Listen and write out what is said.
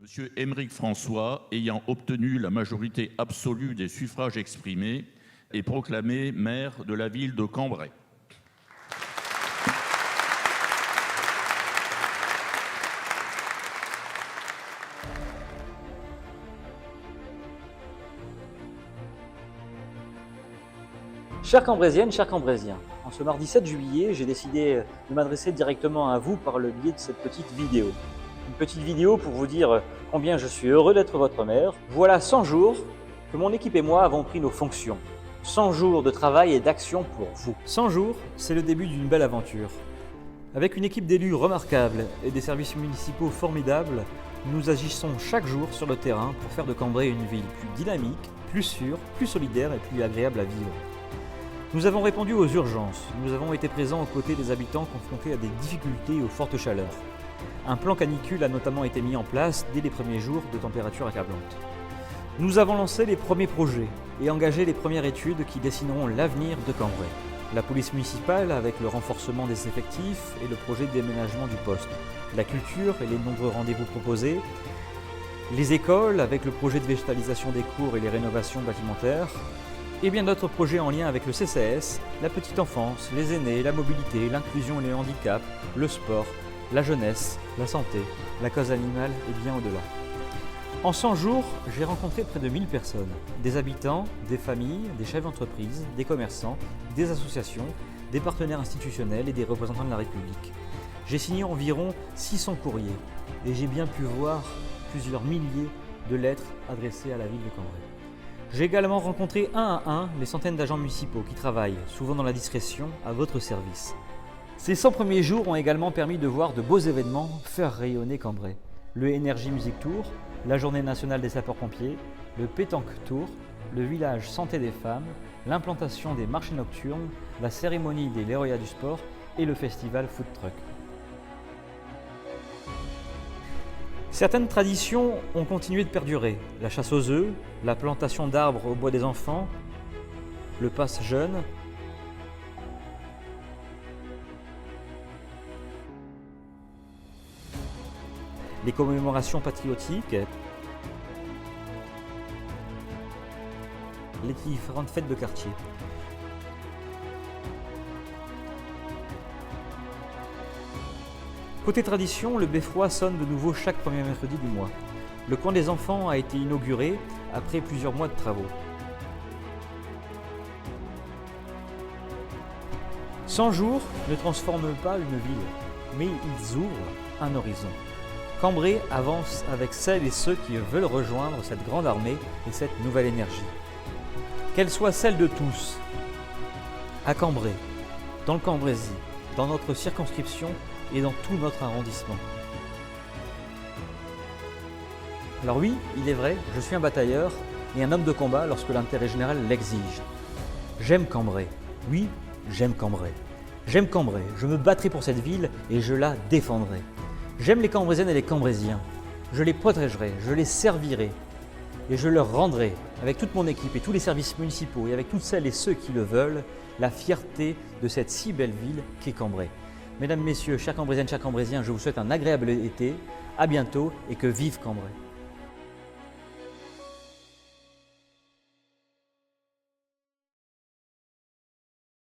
Monsieur Aymeric François, ayant obtenu la majorité absolue des suffrages exprimés, est proclamé maire de la ville de Cambrai. Chères Cambraisiennes, chers Cambraisiens, en ce mardi 7 juillet, j'ai décidé de m'adresser directement à vous par le biais de cette petite vidéo. Une petite vidéo pour vous dire combien je suis heureux d'être votre maire. Voilà 100 jours que mon équipe et moi avons pris nos fonctions. 100 jours de travail et d'action pour vous. 100 jours, c'est le début d'une belle aventure. Avec une équipe d'élus remarquables et des services municipaux formidables, nous agissons chaque jour sur le terrain pour faire de Cambrai une ville plus dynamique, plus sûre, plus solidaire et plus agréable à vivre. Nous avons répondu aux urgences, nous avons été présents aux côtés des habitants confrontés à des difficultés et aux fortes chaleurs. Un plan canicule a notamment été mis en place dès les premiers jours de température accablante. Nous avons lancé les premiers projets et engagé les premières études qui dessineront l'avenir de Cambrai. La police municipale avec le renforcement des effectifs et le projet de déménagement du poste. La culture et les nombreux rendez-vous proposés. Les écoles avec le projet de végétalisation des cours et les rénovations bâtimentaires. Et bien d'autres projets en lien avec le CCS, la petite enfance, les aînés, la mobilité, l'inclusion et les handicaps, le sport, la jeunesse, la santé, la cause animale et bien au-delà. En 100 jours, j'ai rencontré près de 1000 personnes, des habitants, des familles, des chefs d'entreprise, des commerçants, des associations, des partenaires institutionnels et des représentants de la République. J'ai signé environ 600 courriers et j'ai bien pu voir plusieurs milliers de lettres adressées à la ville de Cambrai. J'ai également rencontré un à un les centaines d'agents municipaux qui travaillent, souvent dans la discrétion, à votre service. Ces 100 premiers jours ont également permis de voir de beaux événements faire rayonner Cambrai. Le Energy Music Tour, la Journée nationale des sapeurs-pompiers, le Pétanque Tour, le village Santé des femmes, l'implantation des marchés nocturnes, la cérémonie des lauréats du sport et le festival Food Truck. Certaines traditions ont continué de perdurer. La chasse aux œufs, la plantation d'arbres au bois des enfants, le passe jeune. Les commémorations patriotiques, les différentes fêtes de quartier. Côté tradition, le beffroi sonne de nouveau chaque premier mercredi du mois. Le coin des enfants a été inauguré après plusieurs mois de travaux. 100 jours ne transforment pas une ville, mais ils ouvrent un horizon. Cambrai avance avec celles et ceux qui veulent rejoindre cette grande armée et cette nouvelle énergie. Qu'elle soit celle de tous, à Cambrai, dans le Cambrésis, dans notre circonscription et dans tout notre arrondissement. Alors oui, il est vrai, je suis un batailleur et un homme de combat lorsque l'intérêt général l'exige. J'aime Cambrai, oui, j'aime Cambrai. J'aime Cambrai, je me battrai pour cette ville et je la défendrai. J'aime les Cambraisiennes et les Cambraisiens, je les protégerai, je les servirai et je leur rendrai, avec toute mon équipe et tous les services municipaux et avec toutes celles et ceux qui le veulent, la fierté de cette si belle ville qu'est Cambrai. Mesdames, Messieurs, chers Cambraisiennes, chers Cambraisiens, je vous souhaite un agréable été, à bientôt et que vive Cambrai.